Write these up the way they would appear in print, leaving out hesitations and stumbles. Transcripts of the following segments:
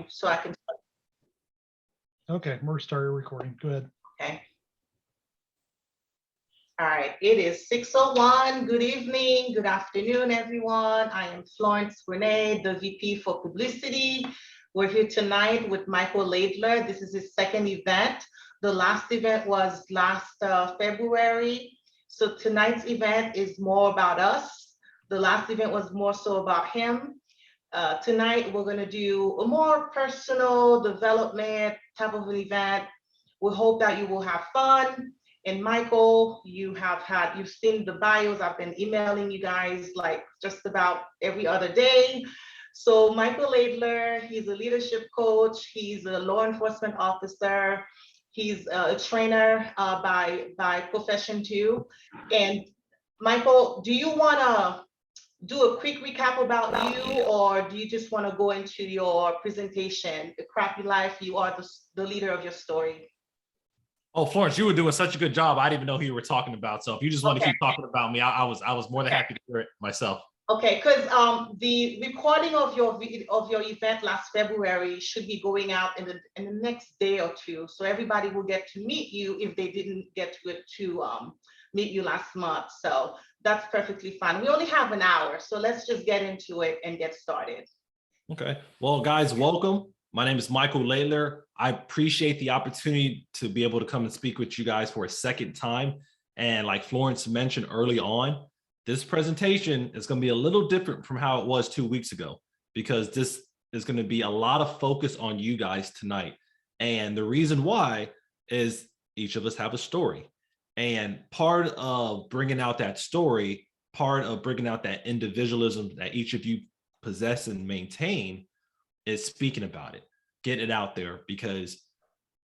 so I can. Okay, we're starting recording. Go ahead. Okay. All right, it is 6:01. Good evening, good afternoon, everyone. I am Florence Renee, the VP for Publicity. We're here tonight with Michael Laidler. This is his second event. The last event was last February. So tonight's event is more about us. The last event was more so about him. Tonight, we're going to do a more personal development type of an event. We hope that you will have fun. And Michael, you've seen the bios. I've been emailing you guys like just about every other day. So Michael Laidler, he's a leadership coach. He's a law enforcement officer. He's a trainer by profession too. And Michael, do you want to do a quick recap about you, or do you just want to go into your presentation? The crappy life, you are the leader of your story. Oh, Florence, you were doing such a good job. I didn't even know who you were talking about. So if you just want to keep talking about me, I was more than happy to hear it myself. Okay, because the recording of your event last February should be going out in the next day or two, so everybody will get to meet you if they didn't get to meet you last month. So that's perfectly fine. We only have an hour, so let's just get into it and get started. Okay. Well, guys, welcome. My name is Michael Laidler. I appreciate the opportunity to be able to come and speak with you guys for a second time. And like Florence mentioned early on, this presentation is going to be a little different from how it was 2 weeks ago, because this is going to be a lot of focus on you guys tonight. And the reason why is each of us have a story. And part of bringing out that story, part of bringing out that individualism that each of you possess and maintain is speaking about it, getting it out there. Because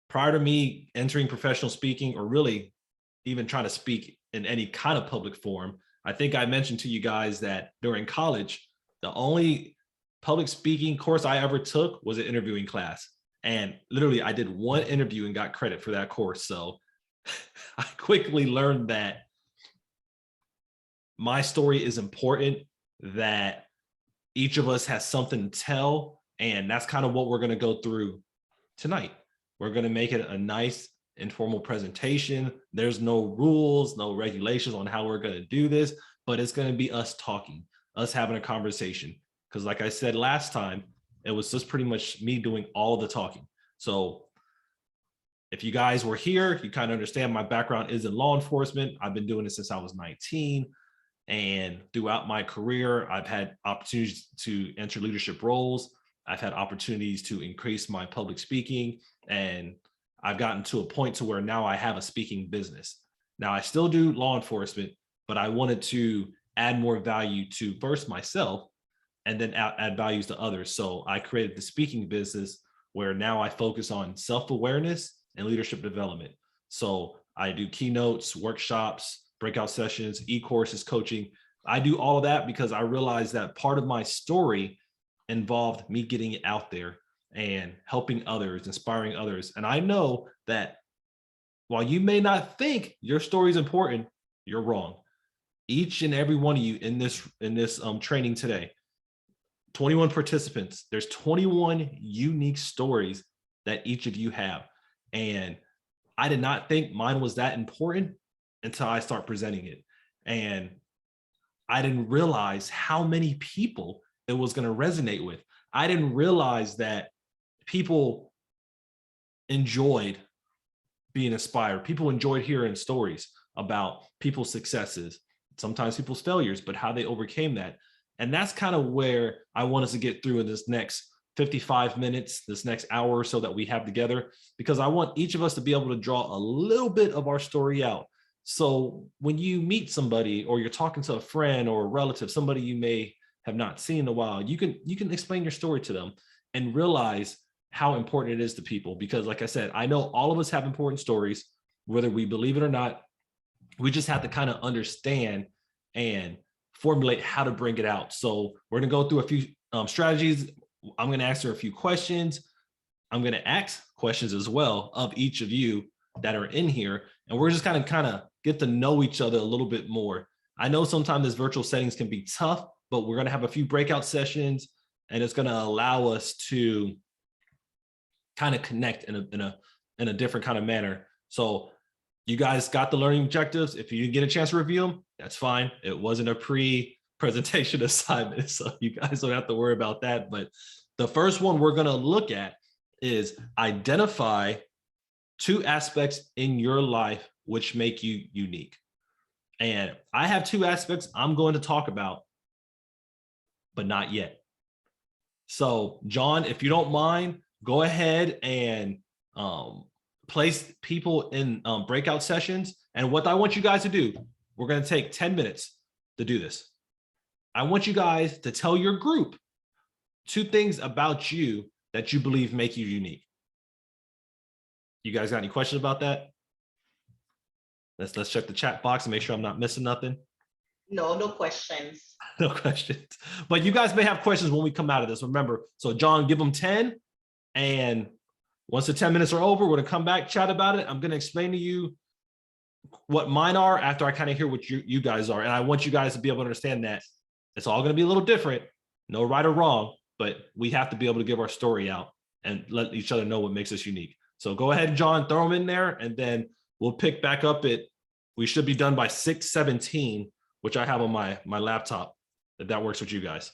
prior to me entering professional speaking, or really even trying to speak in any kind of public forum, I think I mentioned to you guys that during college, the only public speaking course I ever took was an interviewing class. And literally I did one interview and got credit for that course. So I quickly learned that my story is important, that each of us has something to tell. And that's kind of what we're going to go through tonight. We're going to make it a nice informal presentation. There's no rules, no regulations on how we're going to do this, but it's going to be us talking, us having a conversation. Because like I said last time, it was just pretty much me doing all the talking. So if you guys were here, you kind of understand my background is in law enforcement. I've been doing it since I was 19. And throughout my career, I've had opportunities to enter leadership roles. I've had opportunities to increase my public speaking, and I've gotten to a point to where now I have a speaking business. Now I still do law enforcement, but I wanted to add more value to first myself and then add values to others. So I created the speaking business where now I focus on self-awareness and leadership development. So I do keynotes, workshops, breakout sessions, e-courses, coaching. I do all of that because I realized that part of my story involved me getting it out there and helping others, inspiring others. And I know that while you may not think your story is important, you're wrong. Each and every one of you in this training today, 21 participants, there's 21 unique stories that each of you have. And I did not think mine was that important until I start presenting it. And I didn't realize how many people it was going to resonate with. I didn't realize that people enjoyed being inspired. People enjoyed hearing stories about people's successes, sometimes people's failures, but how they overcame that. And that's kind of where I want us to get through in this next 55 minutes, this next hour or so that we have together, because I want each of us to be able to draw a little bit of our story out. So when you meet somebody, or you're talking to a friend or a relative, somebody you may have not seen in a while, you can explain your story to them and realize how important it is to people. Because like I said, I know all of us have important stories, whether we believe it or not. We just have to kind of understand and formulate how to bring it out. So we're going to go through a few strategies. I'm going to answer a few questions. I'm going to ask questions as well of each of you that are in here. And we're just kind of get to know each other a little bit more. I know sometimes this virtual settings can be tough, but we're going to have a few breakout sessions, and it's going to allow us to kind of connect in a different kind of manner. So you guys got the learning objectives. If you didn't get a chance to review them, that's fine. It wasn't a pre-presentation assignment, so you guys don't have to worry about that. But the first one we're going to look at is identify 2 aspects in your life which make you unique. And I have 2 aspects I'm going to talk about, but not yet. So John, if you don't mind, go ahead and place people in breakout sessions. And what I want you guys to do, we're going to take 10 minutes to do this. I want you guys to tell your group 2 things about you that you believe make you unique. You guys got any questions about that? Let's check the chat box and make sure I'm not missing nothing. No questions. No questions. But you guys may have questions when we come out of this. Remember, so John, give them 10. And once the 10 minutes are over, we're going to come back, chat about it. I'm going to explain to you what mine are after I kind of hear what you guys are. And I want you guys to be able to understand that it's all going to be a little different. No right or wrong, but we have to be able to give our story out and let each other know what makes us unique. So go ahead, John, throw them in there, and then we'll pick back up we should be done by 6:17, which I have on my laptop, if that works with you guys.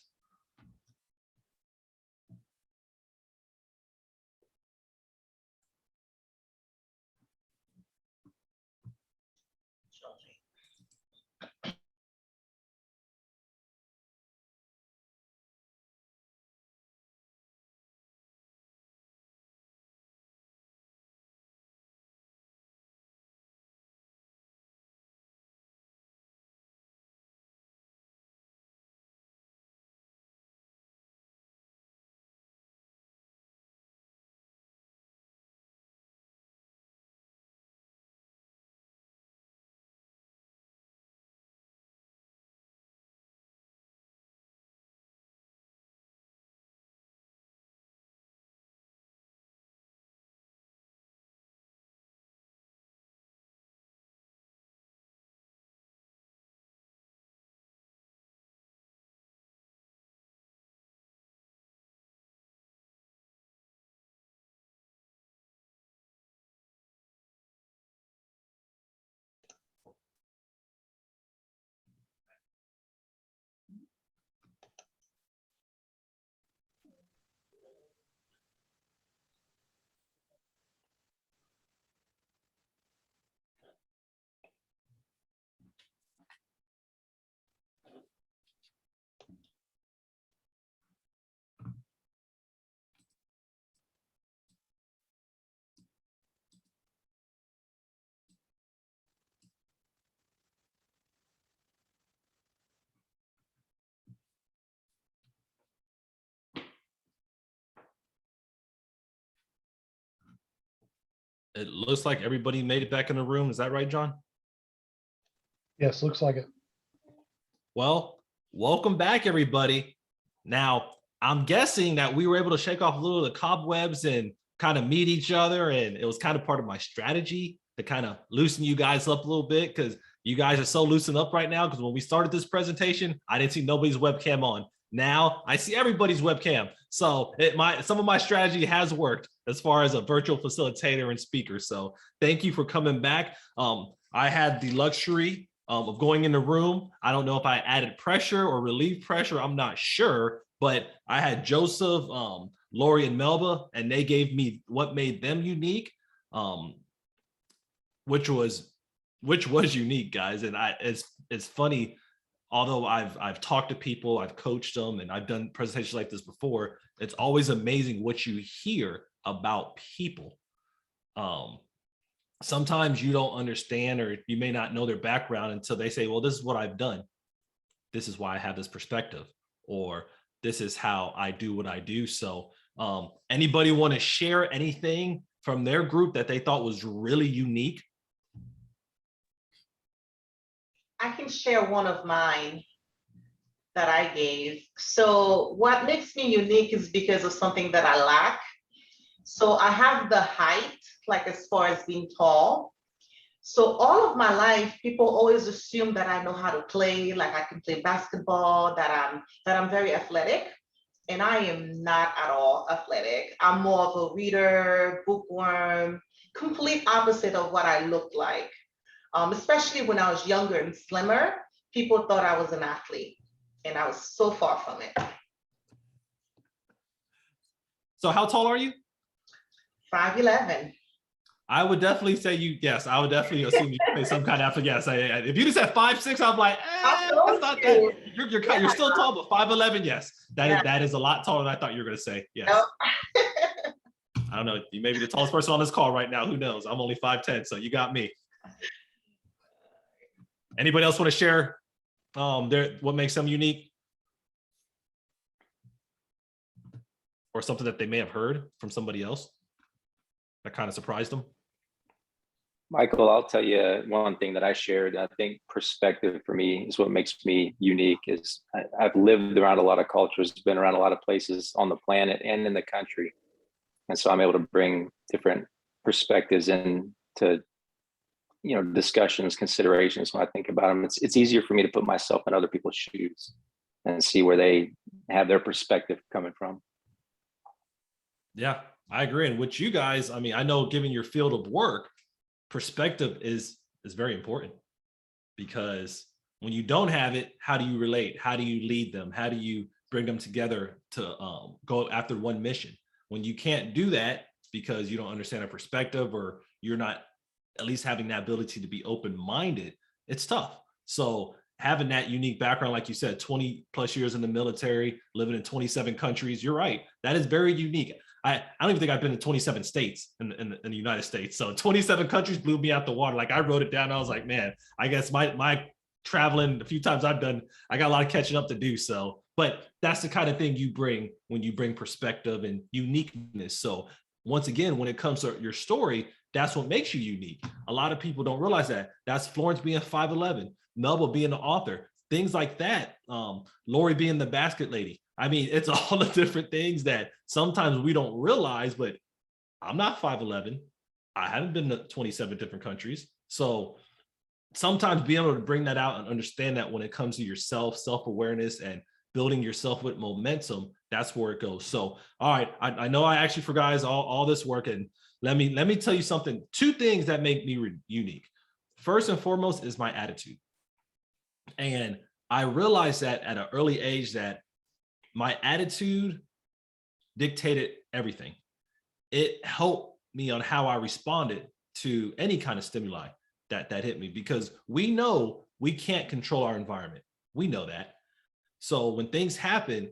It looks like everybody made it back in the room. Is that right, John? Yes, looks like it. Well, welcome back, everybody. Now, I'm guessing that we were able to shake off a little of the cobwebs and kind of meet each other. And it was kind of part of my strategy to kind of loosen you guys up a little bit, because you guys are so loosened up right now. Because when we started this presentation, I didn't see nobody's webcam on. Now I see everybody's webcam. So some of my strategy has worked as far as a virtual facilitator and speaker. So thank you for coming back. I had the luxury of going in the room. I don't know if I added pressure or relieved pressure. I'm not sure, but I had Joseph, Lori, and Melba, and they gave me what made them unique, which was unique, guys. And it's funny. Although I've talked to people, I've coached them, and I've done presentations like this before, it's always amazing what you hear about people. Sometimes you don't understand, or you may not know their background until they say, well, this is what I've done. This is why I have this perspective, or this is how I do what I do. So anybody want to share anything from their group that they thought was really unique? I can share one of mine that I gave. So what makes me unique is because of something that I lack. So I have the height, like as far as being tall. So all of my life, people always assume that I know how to play, like I can play basketball, that I'm very athletic. and I am not at all athletic. I'm more of a reader, bookworm, complete opposite of what I looked like. Especially when I was younger and slimmer, people thought I was an athlete, and I was so far from it. So how tall are you? 5'11". I would definitely say yes. I would definitely assume you play some kind of athlete. Yes, if you just said 5'6", I'm like, that's not that. You're still tall, but 5'11", yes, that is a lot taller than I thought you were going to say. Yes. I don't know. You may be the tallest person on this call right now. Who knows? I'm only 5'10", so you got me. Anybody else want to share what makes them unique? Or something that they may have heard from somebody else that kind of surprised them? Michael, I'll tell you one thing that I shared. I think perspective for me is what makes me unique. Is I've lived around a lot of cultures, been around a lot of places on the planet and in the country. And so I'm able to bring different perspectives into, discussions, considerations when I think about them. It's easier for me to put myself in other people's shoes and see where they have their perspective coming from. Yeah, I agree. And with you guys, I mean, I know given your field of work, perspective is very important, because when you don't have it, how do you relate? How do you lead them? How do you bring them together to go after one mission? When you can't do that because you don't understand a perspective, or you're not at least having that ability to be open-minded, it's tough. So having that unique background, like you said, 20 plus years in the military, living in 27 countries, you're right. That is very unique. I don't even think I've been to 27 states in the United States. So 27 countries blew me out the water. Like, I wrote it down. I was like, man, I guess my traveling, the few times I've done, I got a lot of catching up to do. So, but that's the kind of thing you bring when you bring perspective and uniqueness. So once again, when it comes to your story, that's what makes you unique. A lot of people don't realize that. That's Florence being 5'11", Melba being the author, things like that. Lori being the basket lady. I mean, it's all the different things that sometimes we don't realize, but I'm not 5'11". I haven't been to 27 different countries. So sometimes being able to bring that out and understand that when it comes to yourself, self-awareness and building yourself with momentum, that's where it goes. So, all right, I know I asked you for guys all this work, and let me tell you something. 2 things that make me unique. First and foremost is my attitude. And I realized that at an early age that my attitude dictated everything. It helped me on how I responded to any kind of stimuli that hit me, because we know we can't control our environment. We know that. So when things happen,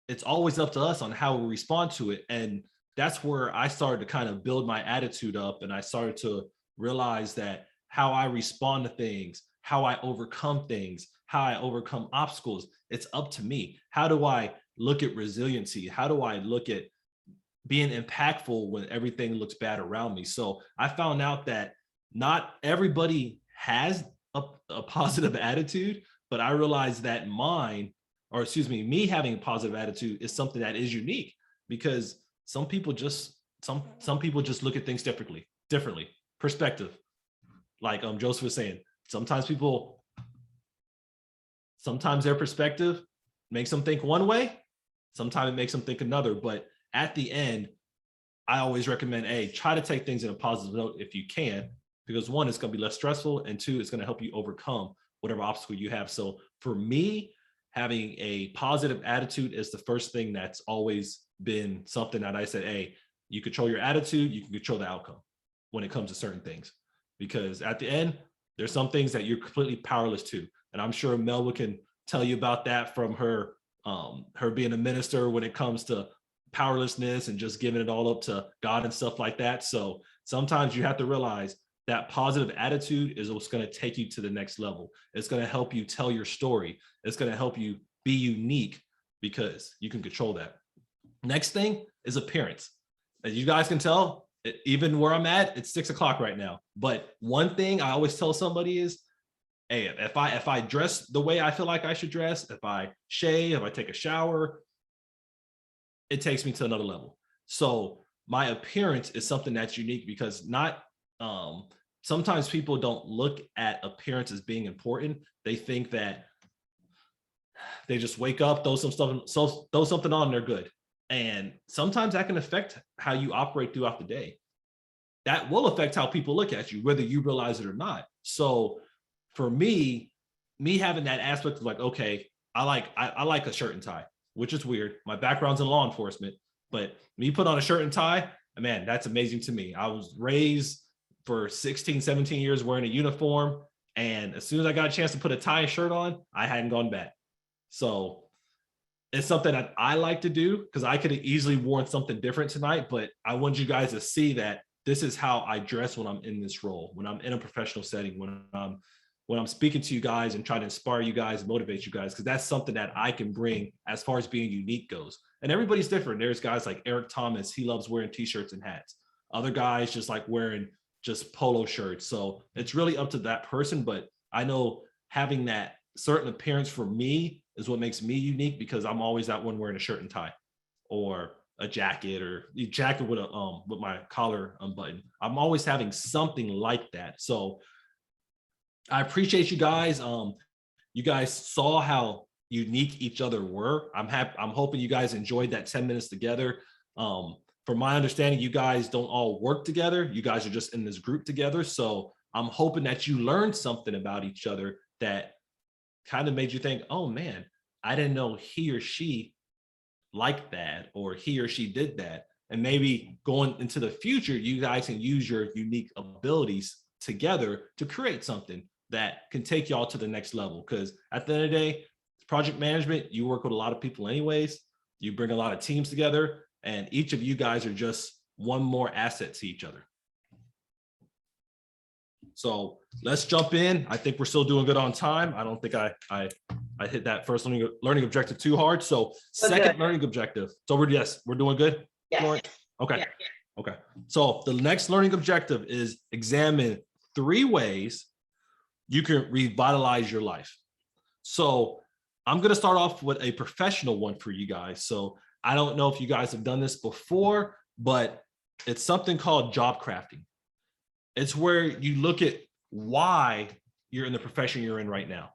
it's always up to us on how we respond to it. And that's where I started to kind of build my attitude up, and I started to realize that how I respond to things, how I overcome things, how I overcome obstacles, it's up to me. How do I look at resiliency? How do I look at being impactful when everything looks bad around me? So I found out that not everybody has a positive attitude, but I realized that me having a positive attitude is something that is unique, because some people just look at things differently. Perspective. Like Joseph was saying, sometimes their perspective makes them think one way, sometimes it makes them think another. But at the end, I always recommend, try to take things in a positive note if you can, because 1, it's going to be less stressful, and 2, it's going to help you overcome whatever obstacle you have. So for me, having a positive attitude is the first thing that's always been something that I said, you control your attitude, you can control the outcome when it comes to certain things. Because at the end, there's some things that you're completely powerless to. And I'm sure Melba can tell you about that from her being a minister when it comes to powerlessness and just giving it all up to God and stuff like that. So sometimes you have to realize that positive attitude is what's going to take you to the next level. It's going to help you tell your story. It's going to help you be unique, because you can control that. Next thing is appearance. As you guys can tell, even where I'm at, it's 6 o'clock right now. But one thing I always tell somebody is, if I dress the way I feel like I should dress, if I shave, if I take a shower, it takes me to another level. So my appearance is something that's unique, because sometimes people don't look at appearance as being important. They think that they just wake up, throw something on, and they're good. And sometimes that can affect how you operate throughout the day. That will affect how people look at you, whether you realize it or not. So for me having that aspect of like, okay, I like a shirt and tie, which is weird. My background's in law enforcement, but me put on a shirt and tie, man, that's amazing to me. I was raised for 16, 17 years wearing a uniform. And as soon as I got a chance to put a tie and shirt on, I hadn't gone back. So it's something that I like to do, because I could have easily worn something different tonight, but I want you guys to see that this is how I dress when I'm in this role, when I'm in a professional setting, when I'm speaking to you guys and trying to inspire you guys, motivate you guys, because that's something that I can bring as far as being unique goes. And everybody's different. There's guys like Eric Thomas, he loves wearing t-shirts and hats. Other guys just like wearing just polo shirts. So it's really up to that person. But I know having that certain appearance for me is what makes me unique, because I'm always that one wearing a shirt and tie, or a jacket, or a jacket with my collar unbuttoned. I'm always having something like that. So I appreciate you guys. You guys saw how unique each other were. I'm hoping you guys enjoyed that 10 minutes together. From my understanding, you guys don't all work together. You guys are just in this group together. So I'm hoping that you learned something about each other that kind of made you think, oh man, I didn't know he or she liked that, or he or she did that. And maybe going into the future, you guys can use your unique abilities together to create something that can take y'all to the next level. Because at the end of the day, project management, you work with a lot of people anyways. You bring a lot of teams together, and each of you guys are just one more asset to each other. So let's jump in. I think we're still doing good on time. I don't think I hit that first learning objective too hard. So second learning objective. So we're doing good. Yes. Okay. Yeah. Okay. So the next learning objective is examine 3 ways you can revitalize your life. So I'm going to start off with a professional one for you guys. So I don't know if you guys have done this before, but it's something called job crafting. It's where you look at why you're in the profession you're in right now.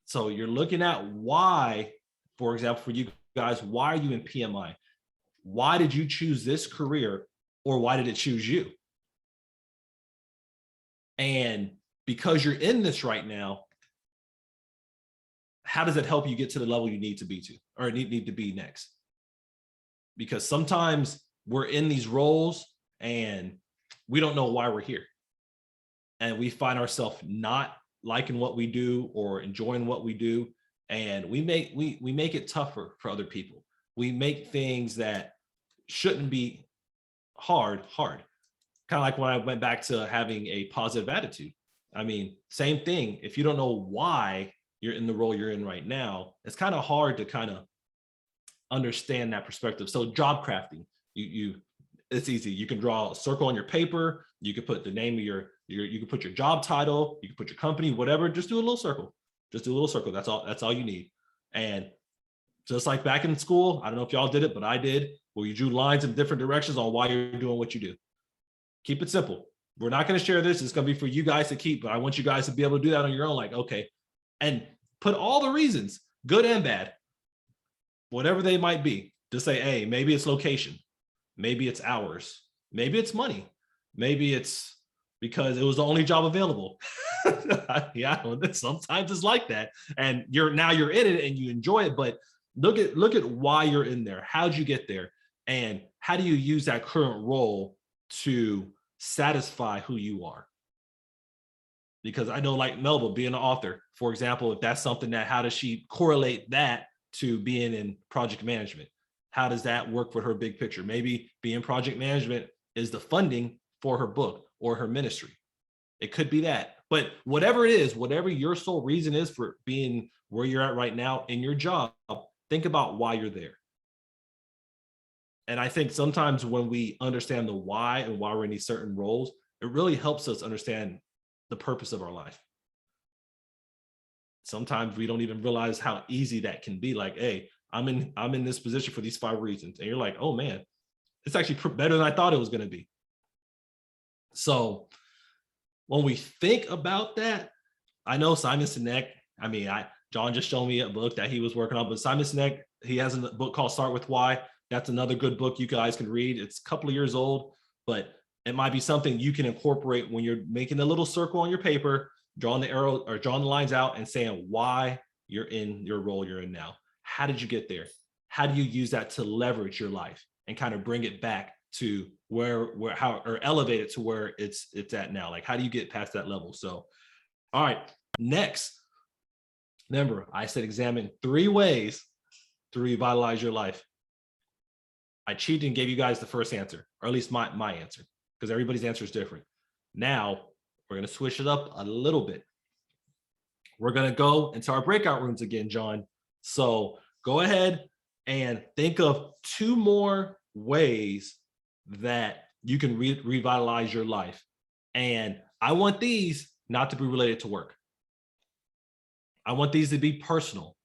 So you're looking at why, for example, for you guys, why are you in PMI? Why did you choose this career, or why did it choose you? And because you're in this right now, how does it help you get to the level you need to be to, or need to be next? Because sometimes we're in these roles and we don't know why we're here. And we find ourselves not liking what we do or enjoying what we do. And we make it tougher for other people. We make things that shouldn't be hard. Kind of like when I went back to having a positive attitude. I mean, same thing. If you don't know why you're in the role you're in right now, it's kind of hard to kind of understand that perspective. So job crafting, it's easy. You can draw a circle on your paper. You can put the name of you can put your job title, you can put your company, whatever, just do a little circle. Just do a little circle. That's all you need. And just like back in school, I don't know if y'all did it, but I did, where you drew lines in different directions on why you're doing what you do. Keep it simple. We're not going to share this. It's going to be for you guys to keep, but I want you guys to be able to do that on your own. Like, okay, and put all the reasons, good and bad, whatever they might be. Just say, hey, maybe it's location. Maybe it's hours. Maybe it's money. Maybe it's because it was the only job available. Yeah, sometimes it's like that. And you're in it and you enjoy it, but look at why you're in there. How'd you get there? And how do you use that current role to satisfy who you are? Because I know, like Melba being an author, for example, if that's something that, how does she correlate that to being in project management? How does that work for her big picture? Maybe being project management is the funding for her book or her ministry. It could be that. But whatever it is, whatever your sole reason is for being where you're at right now in your job, think about why you're there. And I think sometimes when we understand the why and why we're in these certain roles, it really helps us understand the purpose of our life. Sometimes we don't even realize how easy that can be. Like, hey, I'm in this position for these 5 reasons. And you're like, oh man, it's actually better than I thought it was going to be. So when we think about that, I know Simon Sinek, I mean, John just showed me a book that he was working on, but Simon Sinek, he has a book called Start With Why. That's another good book you guys can read. It's a couple of years old, but it might be something you can incorporate when you're making a little circle on your paper, drawing the arrow or drawing the lines out and saying why you're in your role you're in now. How did you get there? How do you use that to leverage your life and kind of bring it back to or elevate it to where it's at now? Like, how do you get past that level? So, all right, next. Remember, I said examine 3 ways to revitalize your life. I cheated and gave you guys the first answer, or at least my answer, because everybody's answer is different. Now, we're going to switch it up a little bit. We're going to go into our breakout rooms again, John. So go ahead and think of 2 more ways that you can revitalize your life. And I want these not to be related to work. I want these to be personal.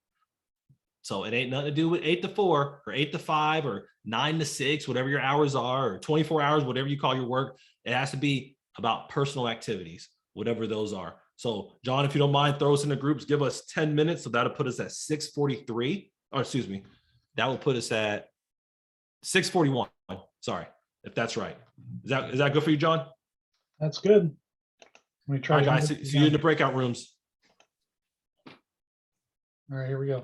So it ain't nothing to do with 8 to 4 or 8 to 5 or 9 to 6, whatever your hours are, or 24 hours, whatever you call your work. It has to be about personal activities, whatever those are. So John, if you don't mind, throw us in the groups, give us 10 minutes. So that'll put us at 6:43, or excuse me, that will put us at 6:41. Sorry, if that's right. Is that good for you, John? That's good. Let me try. All right, guys, see you in the breakout rooms. All right, here we go.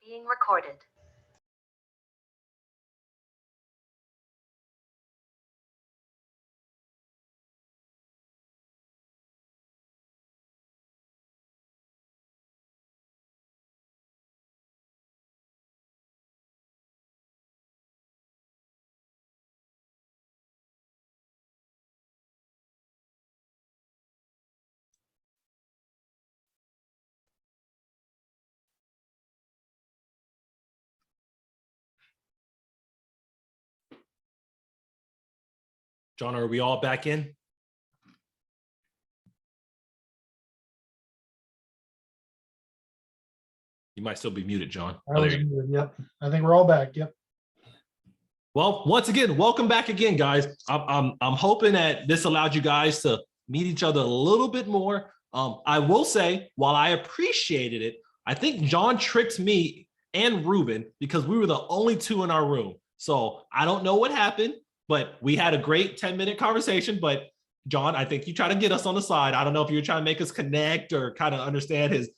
Being recorded. John, are we all back in? You might still be muted, John. Oh, there you go. Yep. I think we're all back. Yep. Well, once again, welcome back again, guys. I'm hoping that this allowed you guys to meet each other a little bit more. I will say, while I appreciated it, I think John tricked me and Ruben because we were the only 2 in our room. So I don't know what happened, but we had a great 10-minute conversation. But John, I think you try to get us on the side. I don't know if you're trying to make us connect or kind of understand his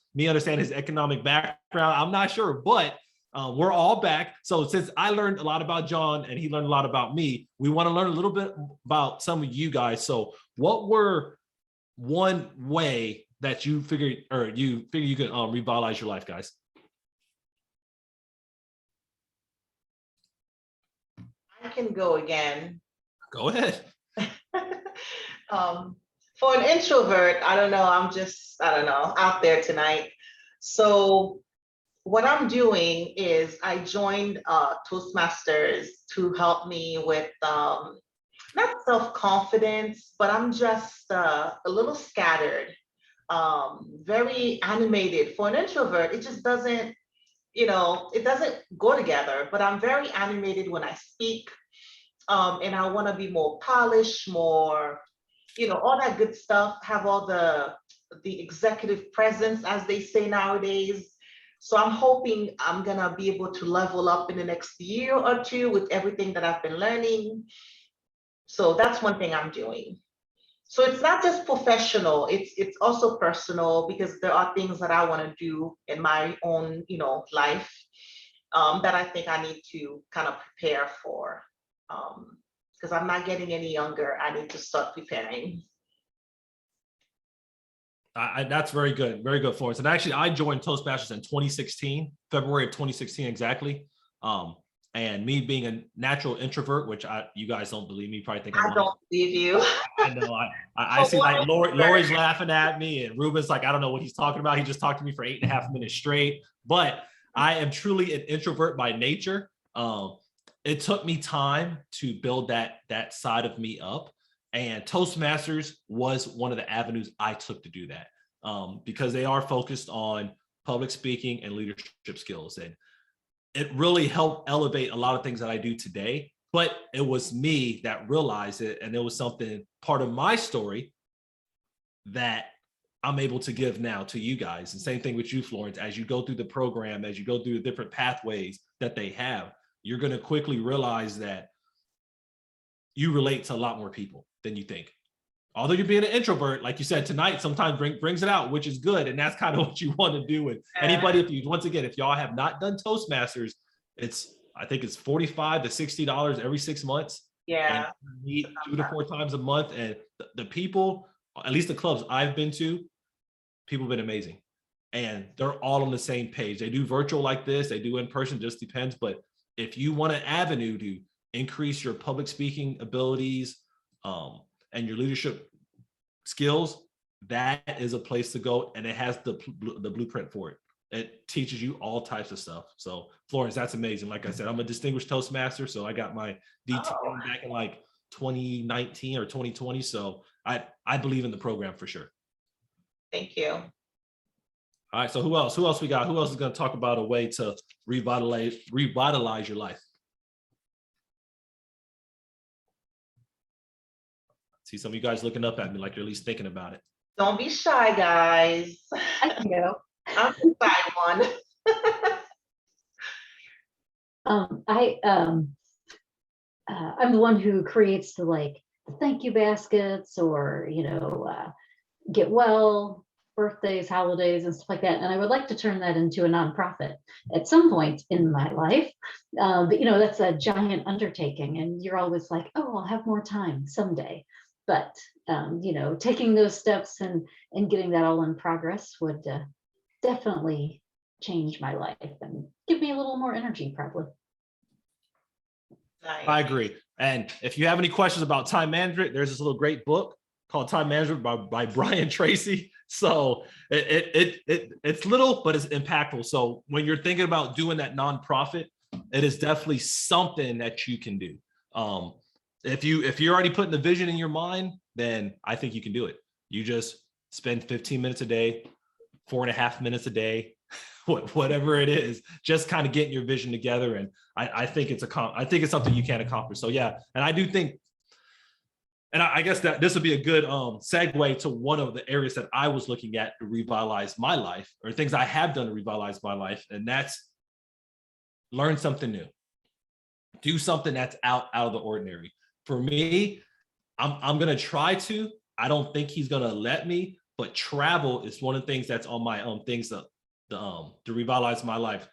economic background. I'm not sure, but we're all back. So since I learned a lot about John and he learned a lot about me, we want to learn a little bit about some of you guys. So what were one way that you figured you could revitalize your life, guys? I can go again. Go ahead. For an introvert, I don't know, out there tonight. So what I'm doing is I joined Toastmasters to help me with not self-confidence, but I'm just a little scattered, very animated. For an introvert, it just doesn't, it doesn't go together, but I'm very animated when I speak. And I want to be more polished, more, all that good stuff, have all the executive presence, as they say nowadays. So I'm hoping I'm going to be able to level up in the next year or 2 with everything that I've been learning. So that's one thing I'm doing. So it's not just professional, it's also personal, because there are things that I want to do in my own, life that I think I need to kind of prepare for. Because I'm not getting any younger. I need to start preparing. That's very good, Florence. And actually, I joined Toastmasters in 2016, February of 2016 exactly. And me being a natural introvert, which you guys don't believe me, probably think I'm I lying. don't believe you. I know. I see like Lori's laughing at me, and Ruben's like, I don't know what he's talking about. He just talked to me for 8.5 minutes straight. But I am truly an introvert by nature. It took me time to build that side of me up. And Toastmasters was one of the avenues I took to do that, because they are focused on public speaking and leadership skills. And it really helped elevate a lot of things that I do today. But it was me that realized it. And it was something, part of my story, that I'm able to give now to you guys. And same thing with you, Florence, as you go through the program, as you go through the different pathways that they have, you're going to quickly realize that you relate to a lot more people than you think. Although you're being an introvert, like you said, tonight sometimes brings it out, which is good. And that's kind of what you want to do. And anybody, if y'all have not done Toastmasters, I think it's $45 to $60 every 6 months. Yeah. And meet 2 to 4 times a month. And the people, at least the clubs I've been to, people have been amazing. And they're all on the same page. They do virtual like this, they do in person, just depends. But if you want an avenue to increase your public speaking abilities, and your leadership skills, that is a place to go. And it has the blueprint for it. It teaches you all types of stuff. So Florence, that's amazing. Like I said, I'm a distinguished Toastmaster. So I got my DT back in like 2019 or 2020. So I believe in the program for sure. Thank you. All right. So who else we got? Who else is going to talk about a way to revitalize your life? See some of you guys looking up at me like you're at least thinking about it. Don't be shy, guys. I can go. I'm the shy one. I'm the one who creates the thank you baskets, or get well, birthdays, holidays, and stuff like that. And I would like to turn that into a nonprofit at some point in my life. But that's a giant undertaking, and you're always like, oh, I'll have more time someday. But taking those steps and getting that all in progress would definitely change my life and give me a little more energy, probably. Nice. I agree. And if you have any questions about time management, there's this little great book called Time Management by Brian Tracy. So it's little, but it's impactful. So when you're thinking about doing that nonprofit, it is definitely something that you can do. If you're already putting the vision in your mind, then I think you can do it. You just spend 15 minutes a day, 4.5 minutes a day, whatever it is, just kind of getting your vision together. And I think it's something you can accomplish. So yeah, and I do think, and I guess that this would be a good segue to one of the areas that I was looking at to revitalize my life, or things I have done to revitalize my life, and that's learn something new, do something that's out of the ordinary. For me, I'm gonna try to. I don't think he's gonna let me, but travel is one of the things that's on my things to revitalize my life.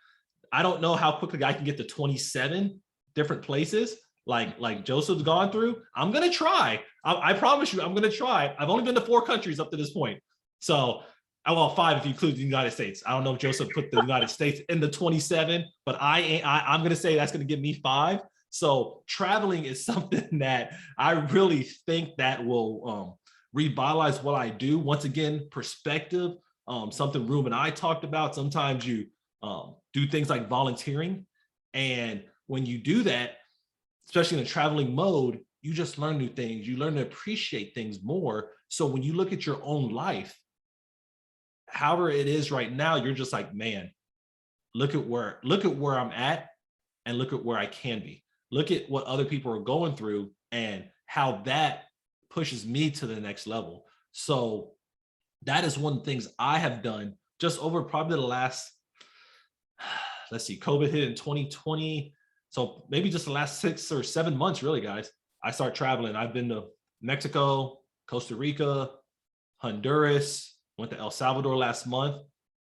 I don't know how quickly I can get to 27 different places like Joseph's gone through. I'm gonna try. I promise you, I'm gonna try. I've only been to 4 countries up to this point. So, well, 5 if you include the United States. I don't know if Joseph put the United States in the 27, but I'm gonna say that's gonna give me 5. So traveling is something that I really think that will revitalize what I do. Once again, perspective, something Ruben and I talked about. Sometimes you do things like volunteering. And when you do that, especially in a traveling mode, you just learn new things. You learn to appreciate things more. So when you look at your own life, however it is right now, you're just like, man, look at where I'm at, and look at where I can be. Look at what other people are going through and how that pushes me to the next level. So that is one of the things I have done just over probably the last, COVID hit in 2020. So maybe just the last 6 or 7 months, really, guys, I start traveling. I've been to Mexico, Costa Rica, Honduras, went to El Salvador last month.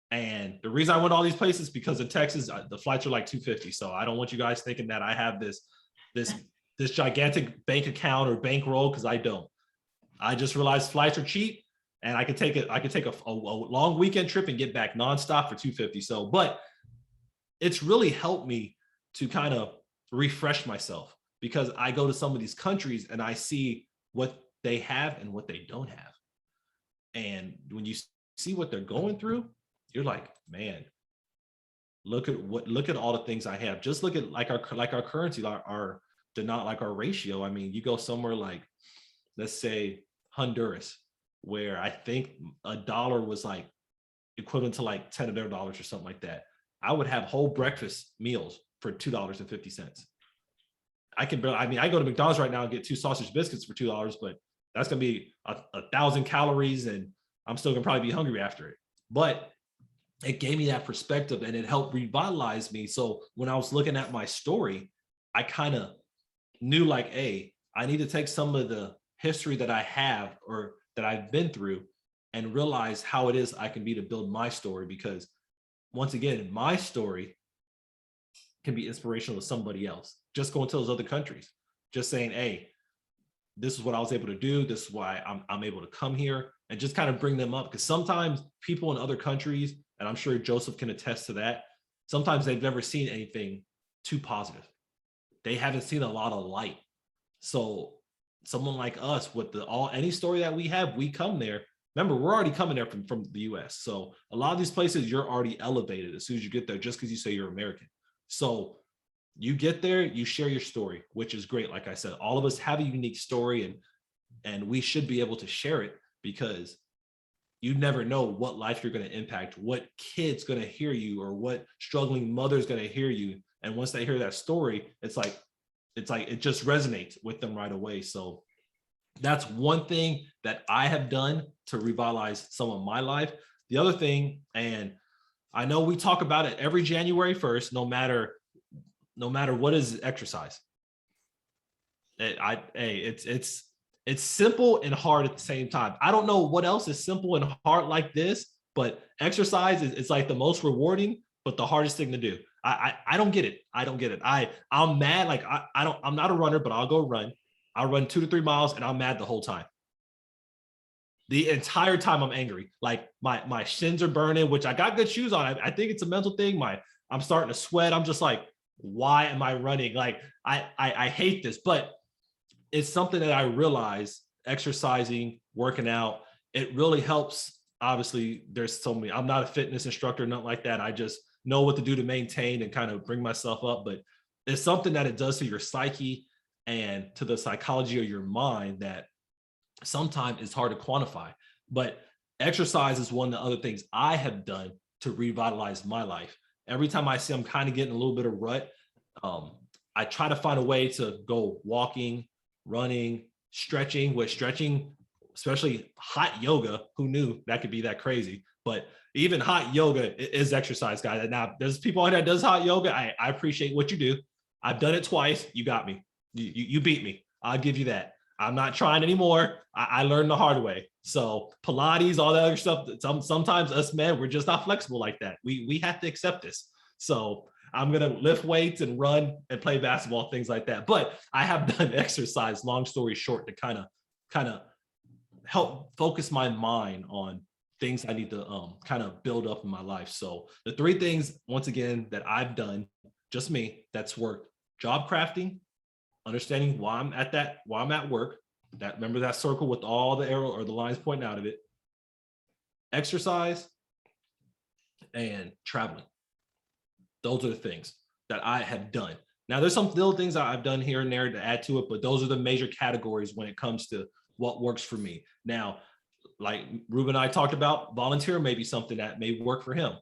And the reason I went to all these places because in Texas, the flights are like $250. So I don't want you guys thinking that I have this gigantic bank account or bankroll, because I don't. I just realized flights are cheap, and I could take a long weekend trip and get back nonstop for $250. So, but it's really helped me to kind of refresh myself, because I go to some of these countries and I see what they have and what they don't have. And when you see what they're going through, you're like, man, look at all the things I have. Just look at like our currency, our ratio. I mean, you go somewhere like, let's say Honduras, where I think a dollar was like equivalent to like 10 of their dollars or something like that. I would have whole breakfast meals for $2.50. I go to McDonald's right now and get 2 sausage biscuits for $2, but that's gonna be 1,000 calories, and I'm still gonna probably be hungry after it. But it gave me that perspective, and it helped revitalize me. So when I was looking at my story, I kind of knew like, hey, I need to take some of the history that I have or that I've been through and realize how it is I can be to build my story. Because once again, my story can be inspirational to somebody else. Just going to those other countries, just saying, hey, this is what I was able to do. This is why I'm able to come here, and just kind of bring them up. Because sometimes people in other countries, and I'm sure Joseph can attest to that, sometimes they've never seen anything too positive. They haven't seen a lot of light. So someone like us with any story that we have, we come there. Remember, we're already coming there from the US. So a lot of these places, you're already elevated as soon as you get there, just because you say you're American. So you get there, you share your story, which is great. Like I said, all of us have a unique story, and we should be able to share it, because you never know what life you're going to impact, what kid's going to hear you, or what struggling mother's going to hear you. And once they hear that story, it's like it just resonates with them right away. So that's one thing that I have done to revitalize some of my life. The other thing, and I know we talk about it every January 1st, no matter what, is exercise. It's simple and hard at the same time. I don't know what else is simple and hard like this, but exercise is like the most rewarding, but the hardest thing to do. I don't get it. I'm mad. Like I'm not a runner, but I'll go run. I'll run 2 to 3 miles and I'm mad the whole time. The entire time I'm angry. Like my shins are burning, which I got good shoes on. I think it's a mental thing. I'm starting to sweat. I'm just like, why am I running? Like I hate this, but it's something that I realize exercising, working out, it really helps. Obviously, there's so many. I'm not a fitness instructor, nothing like that. I just know what to do to maintain and kind of bring myself up. But it's something that it does to your psyche and to the psychology of your mind that sometimes it's hard to quantify. But exercise is one of the other things I have done to revitalize my life. Every time I see I'm kind of getting a little bit of rut, I try to find a way to go walking, running, stretching. With stretching, especially hot yoga, who knew that could be that crazy? But even hot yoga is exercise, guys. Now, there's people out there that does hot yoga. I appreciate what you do. I've done it twice. You got me. You beat me. I'll give you that. I'm not trying anymore. I learned the hard way. So Pilates, all that other stuff. Sometimes us men, we're just not flexible like that. We have to accept this. So I'm going to lift weights and run and play basketball, things like that. But I have done exercise, long story short, to kind of help focus my mind on things I need to kind of build up in my life. So the 3 things, once again, that I've done, just me, that's worked: job crafting, understanding why I'm at work. Remember that circle with all the arrow or the lines pointing out of it. Exercise and traveling. Those are the things that I have done. Now, there's some little things that I've done here and there to add to it, but those are the major categories when it comes to what works for me. Now, like Ruben and I talked about, volunteer may be something that may work for him.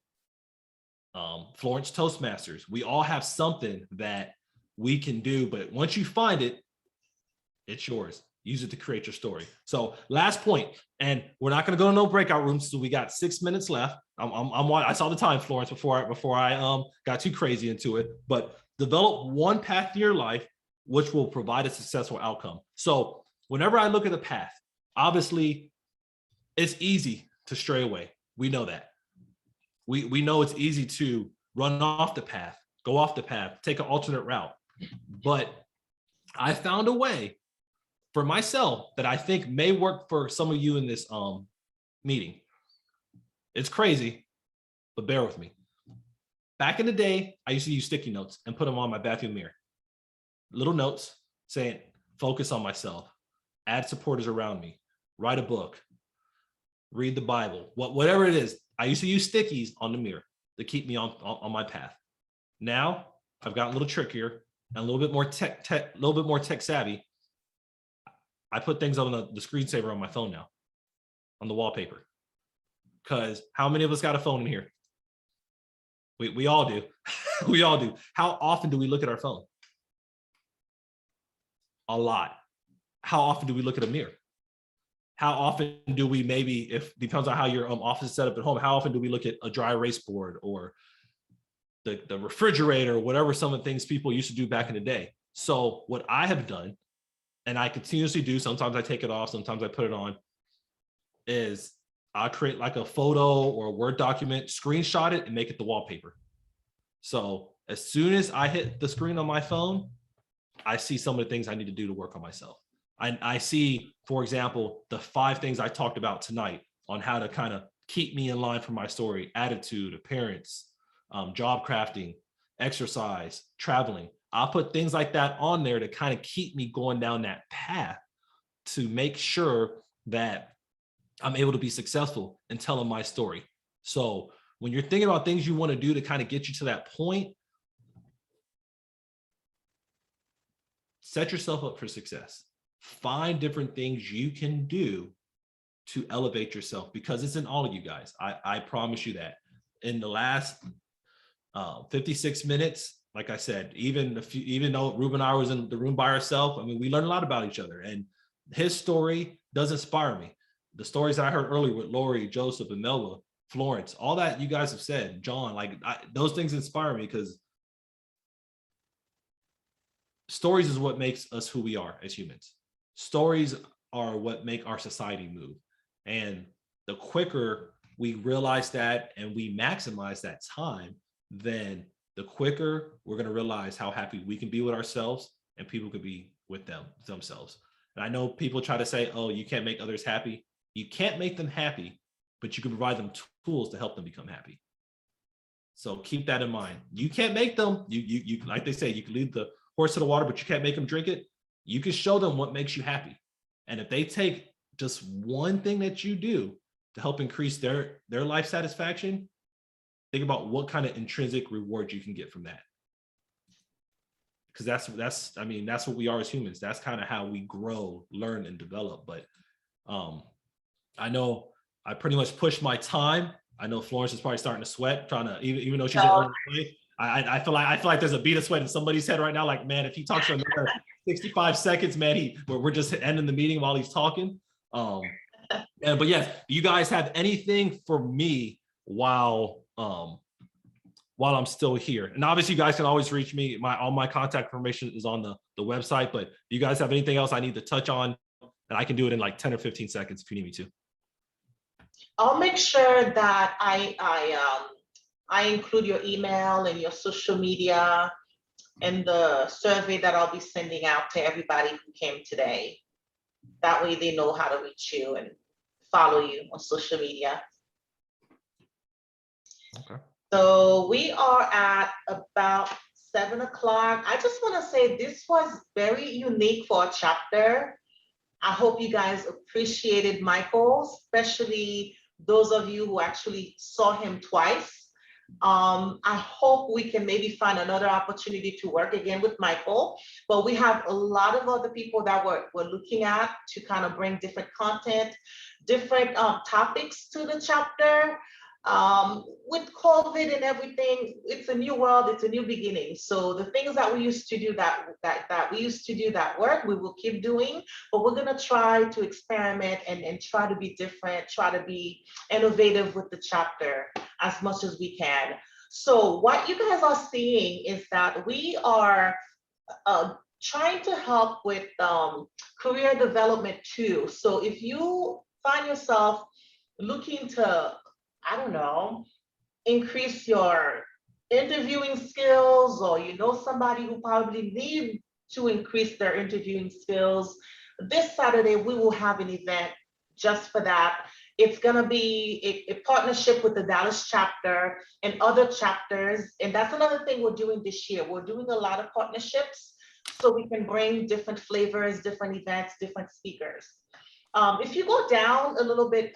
Florence Toastmasters. We all have something that we can do, but once you find it, it's yours. Use it to create your story. So last point, and we're not going to go to no breakout rooms, so we got 6 minutes left. I saw the time, Florence, before I got too crazy into it. But develop one path to your life which will provide a successful outcome. So whenever I look at the path, obviously it's easy to stray away. We know that. We know it's easy to run off the path, go off the path, take an alternate route. But I found a way for myself that I think may work for some of you in this meeting. It's crazy, but bear with me. Back in the day, I used to use sticky notes and put them on my bathroom mirror. little notes saying, focus on myself, add supporters around me, write a book, read the Bible, whatever it is. I used to use stickies on the mirror to keep me on my path. Now I've gotten a little trickier and a little bit more tech savvy. I put things on the screensaver on my phone now, on the wallpaper. Because how many of us got a phone in here? We all do. We all do. How often do we look at our phone? A lot. How often do we look at a mirror? How often do we depends on how your office is set up at home, how often do we look at a dry erase board or the refrigerator, or whatever some of the things people used to do back in the day? So what I have done, and I continuously do, sometimes I take it off, sometimes I put it on, is I'll create like a photo or a Word document, screenshot it, and make it the wallpaper. So as soon as I hit the screen on my phone, I see some of the things I need to do to work on myself. I see, for example, the 5 things I talked about tonight on how to kind of keep me in line for my story: attitude, appearance, job crafting, exercise, traveling. I'll put things like that on there to kind of keep me going down that path to make sure that I'm able to be successful in telling my story. So when you're thinking about things you want to do to kind of get you to that point, set yourself up for success. Find different things you can do to elevate yourself, because it's in all of you guys. I promise you that. In the last 56 minutes, like I said, even though Ruben and I was in the room by ourselves, I mean, we learned a lot about each other, and his story does inspire me. The stories I heard earlier with Lori, Joseph, and Melba, Florence, all that you guys have said, John, like those things inspire me, because stories is what makes us who we are as humans. Stories are what make our society move. And the quicker we realize that and we maximize that time, then the quicker we're going to realize how happy we can be with ourselves and people could be with themselves. And I know people try to say, oh, you can't make others happy. You can't make them happy, but you can provide them tools to help them become happy. So keep that in mind. You can't make them, you like they say, you can lead the horse to the water, but you can't make them drink it. You can show them what makes you happy. And if they take just one thing that you do to help increase their life satisfaction, think about what kind of intrinsic reward you can get from that. Because that's what we are as humans. That's kind of how we grow, learn, and develop. But I know I pretty much pushed my time. I know Florence is probably starting to sweat, trying to, even though she's in early play. I feel like there's a bead of sweat in somebody's head right now. Like, man, if he talks for another 65 seconds, man, we're just ending the meeting while he's talking. But yes, you guys have anything for me while I'm still here? And obviously, you guys can always reach me. All my contact information is on the website. But do you guys have anything else I need to touch on? And I can do it in like 10 or 15 seconds if you need me to. I'll make sure that I include your email and your social media in the survey that I'll be sending out to everybody who came today. That way they know how to reach you and follow you on social media. Okay. So we are at about 7 o'clock. I just want to say this was very unique for a chapter. I hope you guys appreciated Michael, especially those of you who actually saw him twice. I hope we can maybe find another opportunity to work again with Michael, but we have a lot of other people that we're looking at to kind of bring different content, different topics to the chapter. With COVID and everything, it's a new world, it's a new beginning. So the things that we used to do that work, we will keep doing, but we're gonna try to experiment and try to be different, try to be innovative with the chapter as much as we can. So what you guys are seeing is that we are trying to help with career development too. So if you find yourself looking to, I don't know, increase your interviewing skills, or you know somebody who probably needs to increase their interviewing skills, this Saturday we will have an event just for that. It's going to be a partnership with the Dallas chapter and other chapters. And that's another thing we're doing this year. We're doing a lot of partnerships so we can bring different flavors, different events, different speakers. If you go down a little bit,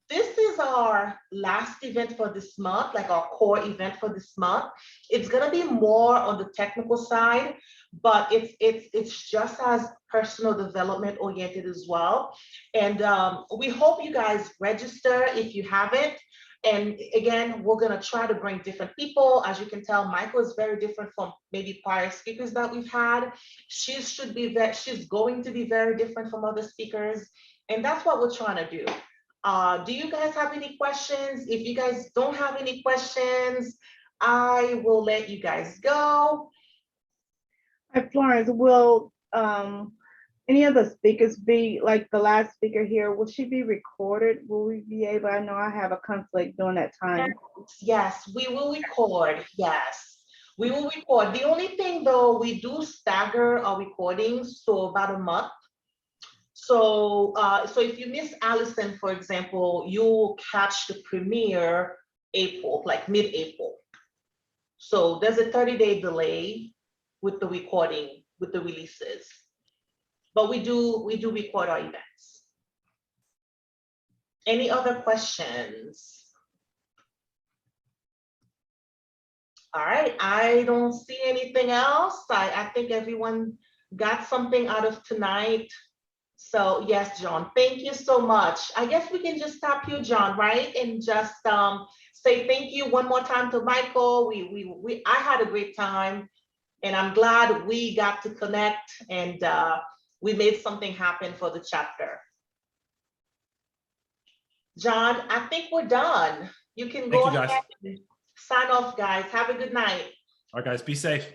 this is our last event for this month, like our core event for this month. It's gonna be more on the technical side, but it's just as personal development oriented as well. And we hope you guys register if you haven't. And again, we're gonna try to bring different people. As you can tell, Michael is very different from maybe prior speakers that we've had. She's going to be very different from other speakers. And that's what we're trying to do. Do you guys have any questions? If you guys don't have any questions, I will let you guys go. Hi, Florence, will any of the speakers be like the last speaker here? Will she be recorded? Will we be able, I know I have a conflict during that time. Yes, we will record. Yes, we will record. The only thing though, we do stagger our recordings, so about a month. So, so if you miss Allison, for example, you'll catch the premiere April, like mid-April. So there's a 30-day delay with the recording, with the releases. But we do record our events. Any other questions? All right, I don't see anything else. I think everyone got something out of tonight. So yes, John, thank you so much. I guess we can just stop you, John, right? And just say thank you one more time to Michael. I had a great time, and I'm glad we got to connect, and we made something happen for the chapter. John, I think we're done. You can go ahead and sign off, guys. Have a good night. All right, guys, be safe.